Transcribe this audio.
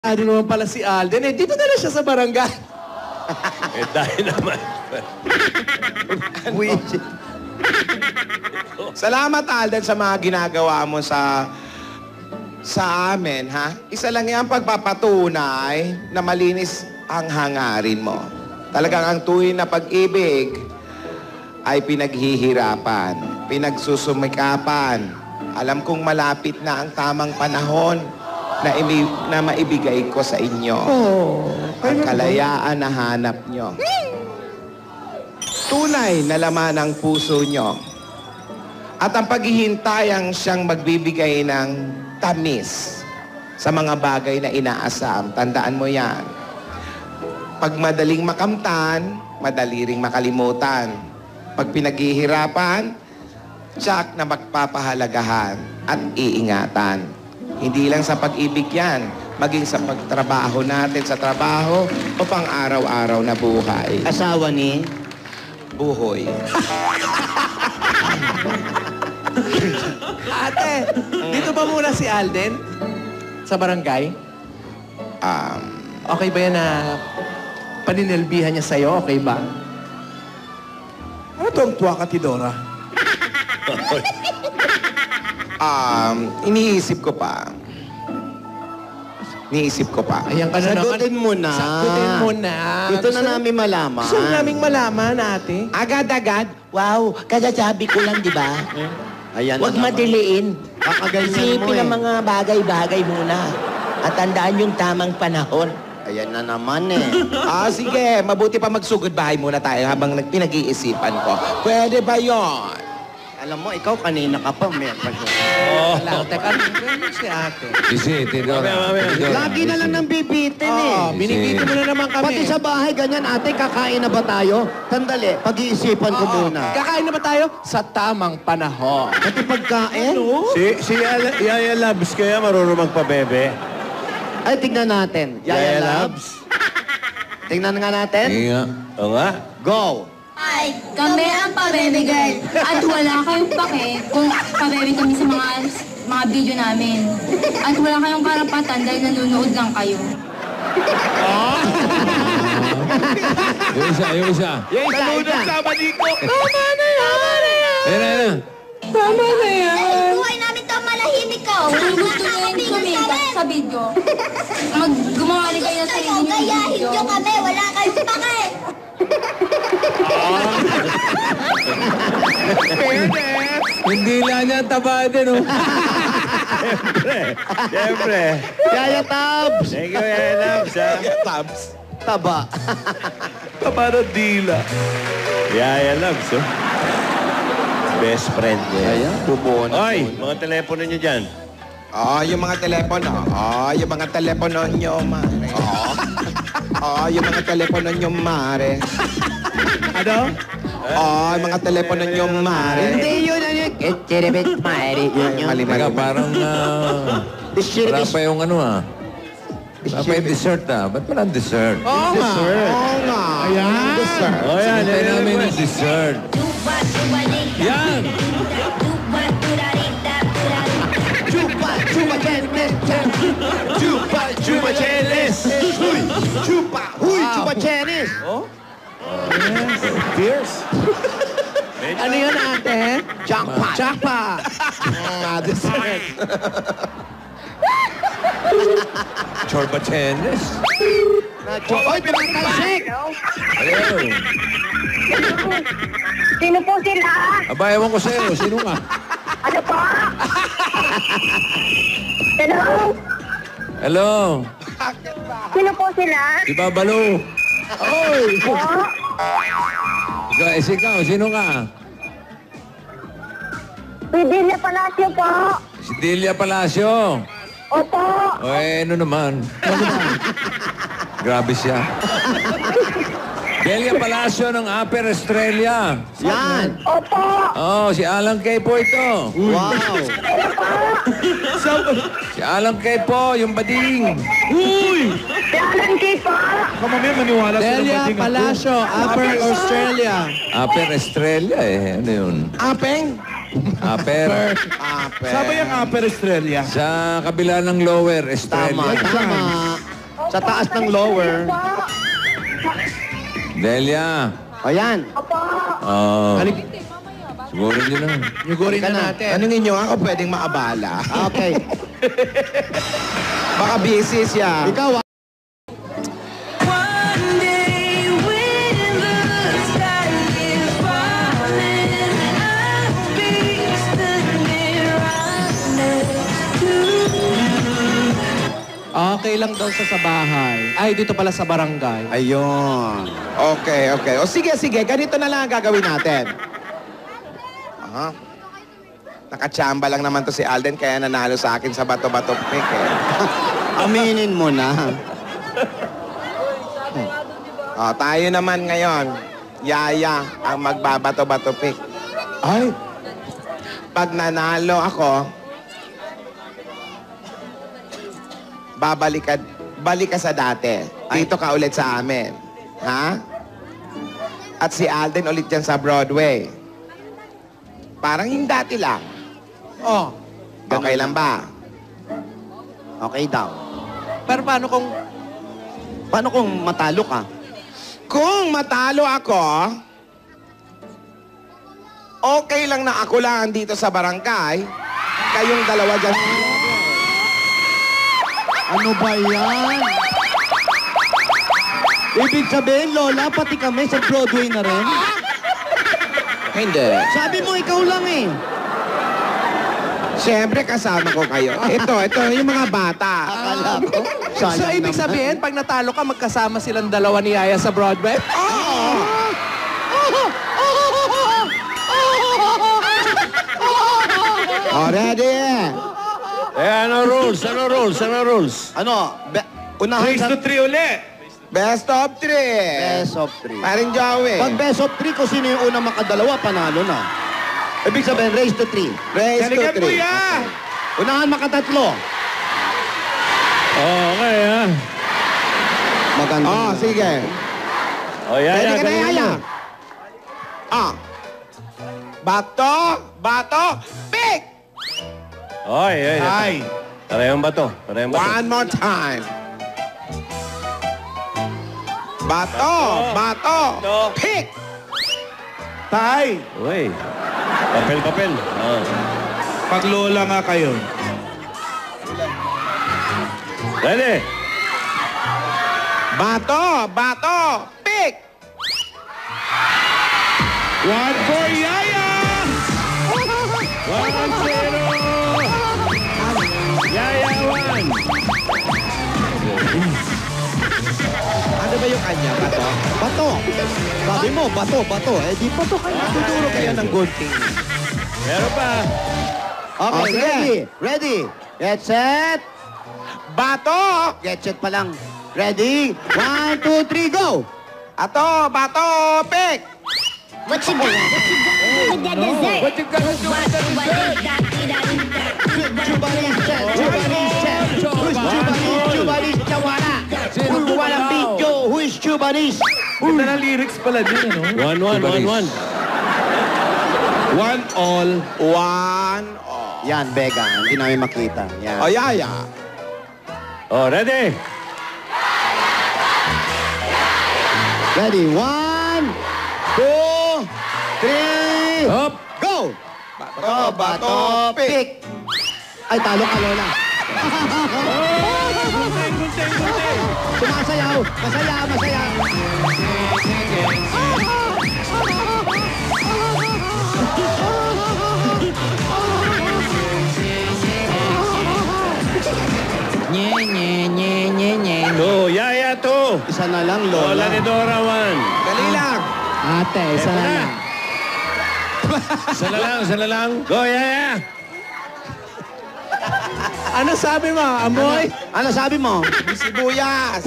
Ano naman pala si Alden? Eh, dito na lang siya sa barangay. Eh, dahil naman. Salamat, Alden, sa mga ginagawa mo sa amin, ha? Isa lang yan pagpapatunay na malinis ang hangarin mo. Talagang ang tuwin na pag-ibig ay pinaghihirapan, pinagsusumikapan. Alam kong malapit na ang tamang panahon na maibigay ko sa inyo. Ang kalayaan na hanap nyo. Tunay na laman ng puso nyo. At ang paghihintay ang siyang magbibigay ng tamis sa mga bagay na inaasam. Tandaan mo yan. Pag madaling makamtan, madali ring makalimutan. Pag pinaghihirapan, tiyak na magpapahalagahan at iingatan. Hindi lang sa pag-ibig yan, maging sa pagtrabaho natin sa trabaho o pang araw-araw na buhay. Asawa ni? Buhoy. Ate, dito ba muna si Alden? Sa barangay? Okay ba yan na paninilbihan niya sa'yo? Okay ba? Ano itong tuwa ka, Tidora? Iniisip ko pa. Ayan ka na naman. Sagutin mo na. Sagutin mo na. Gusto na namin malaman. Gusto naming malaman, ate. Agad-agad. Wow, kagasabi ko lang, di ba? Ayan Huwag na naman. madiliin. Kakaganyan mo Isipin eh. ang mga bagay-bagay muna. At tandaan yung tamang panahon. Ayan na naman eh. Sige. Mabuti pa magsugod bahay muna tayo habang pinag-iisipan ko. Pwede ba yon? Alam mo, ikaw kanina ka pa. May Wala, teka, ano si ate? Isi, Tidora. Lagi na lang nang bibitin eh. Binibiti mo na naman kami. Pati sa bahay, ganyan, ate, kakain na ba tayo? Sandali, pag-iisipan ko muna. Kakain na ba tayo? Sa tamang panahon. Pati pagkain? Si Yaya Labs kaya marunong magpabebe? Ay, tignan natin. Yaya Labs. Tingnan nga natin. Nga. Oo nga. Go! Ay, kami ang pabebe girl. At wala kayong pake kung pabebe kami sa mga video namin. At wala kayong karapatan dahil nanonood lang kayo. Yung isa. Nalunod sa Maniko. Tama na yan! Ayan. Tama na yan! Buhay namin to malahimik ka. Kung gusto nyo yung kumita sa video, gumawa rin kayo ng sarili nyo video. Nyo kami, wala kayong pake. Hindi lang niya taba din, oh. Siyempre. Yaya Tabs! Thank you, Yaya Labs, ha? Tabs. Taba. Taba na dila. Yaya Labs, oh. Best friend niya. Ayan, bumuo na. Oy, mga telepono niyo dyan. Yung mga telepono. Yung mga telepono nyo, mare. Yung mga telepono nyo, mare. Ano? Yung mga telepono nyo, mare. Hindi yun, ano yun? Kitsiribit, maeri. Yun yun. Teka, parang wala pa yung ano, ah. Wala pa yung dessert, ah. Ba't walang dessert? Oo nga. Oo nga. Ayan. Oh, yan. Sinintay namin yung dessert. Yan! Chupa, chupa, chenes. Chupa, chupa, cheles. Chupa, Chupa, chenes. Fierce. Ano yan, ate? Jackpot. Jackpot! Dessert. Chorba chenes. Oy, pinatalsik! Ayun. Sino po sila? Aba, ewan ko sa'yo. Sino ka? Ano po? Hello? Hello. Sino po sila? Si Babalo. Oy! Po? Ikaw, sino ka? Pidilia Palacio po. Si Delia Palacio. Opo. O, ano naman? Grabe siya. Delia Palacio ng Upper Australia. Yan. Opo. Si Alan Kay po ito. Wow. Si Alan Kay po, yung bading. Dalan po. Mamaya maniwala sa Delia Palacio, Upper Australia. Upper Australia eh. Ano yun? Apeng? Upper. Apeng. Saan ba yung Upper Australia? Sa kabila ng Lower Australia. Tama, tama. Sa taas ng lower. Delia. O yan. Oh. Siguro yun na. Yugurin na natin. Tanungin nyo ako pwedeng maabala. Okay. Baka busy siya. Ikaw, Okay lang daw sa bahay. Ay, dito pala sa barangay. ayun. Okay, okay. O sige, sige. Ganito na lang ang gagawin natin. Aha. Nakachamba lang naman to si Alden kaya nanalo sa akin sa bato-bato pick eh. Aminin mo na. O, tayo naman ngayon. Yaya ang magbabato-bato pick. Ay! Pag nanalo ako, balik ka sa dati. Dito ka ulit sa amin. Ha? At si Alden ulit dyan sa Broadway. Parang yung dati lang. Oh. Okay lang ba? Okay daw. Pero Paano kung matalo ka? Kung matalo ako, okay lang na ako lang dito sa barangay. Kayong dalawa dyan. Ano ba yan? Ibig sabihin, Lola, pati kami sa Broadway na rin? Hindi. Sabi mo, ikaw lang eh. Siyempre, kasama ko kayo. Ito, yung mga bata. Akala ko. So, sayang ibig naman. sabihin, pag natalo ka, magkasama silang dalawa ni Yaya sa Broadway? Oh, ready? Ano rules? Ano? Unahan sa... 3 uli. Best of 3. Best of 3. Paring Joey. Pag best of 3, kung sino yung unang makadalawa, panalo na. Ibig sabihin, race to 3. Race to Kalikan mo 3. yan. Unahan makatatlo. Okay, ha? Maganda. Oh, sige. O, Ready ka na, Yaya? Ah. Bato, pick! Oy, Ay. Parehong bato. One more time. Bato, pick! Tay. Uy. Papel. Oh. Paglola nga kayo. Ready? Bato, pick! 1 for Yaya. 1-0! Yaya 1! Ano ba yung kanya, bato? Bato. Sabi mo, bato. Eh, di bato kayo. Tuturo kayo ng good thing. Meron pa. Okay, sige. ready. Get set. Bato! Get set pa lang. Ready? 1, 2, 3, go! Bato, pick! What you got? With that dessert? What you gonna do with the dessert? Chubalis set. Who's Chubalis Chawala. Who walang video? Who is Chubalis? Ganda na lyrics pala din, ano? 1-1. 1 all. 1. Yan, Bega. Hindi namin makita. Yan. O, Yaya. Oh, ready? Ready? 1, 2, 3, Up! go! Bato, pick! Ay, talo ka, Lola. Sumasayaw. Masaya. Go, Yaya 2! Isa na lang, Lola Lola. ni Dora 1. Dali lang. Ate, isa na lang. Isa na lang. Go, Yaya! Ano sabi mo, Amoy? Ano sabi mo? Sibuyas.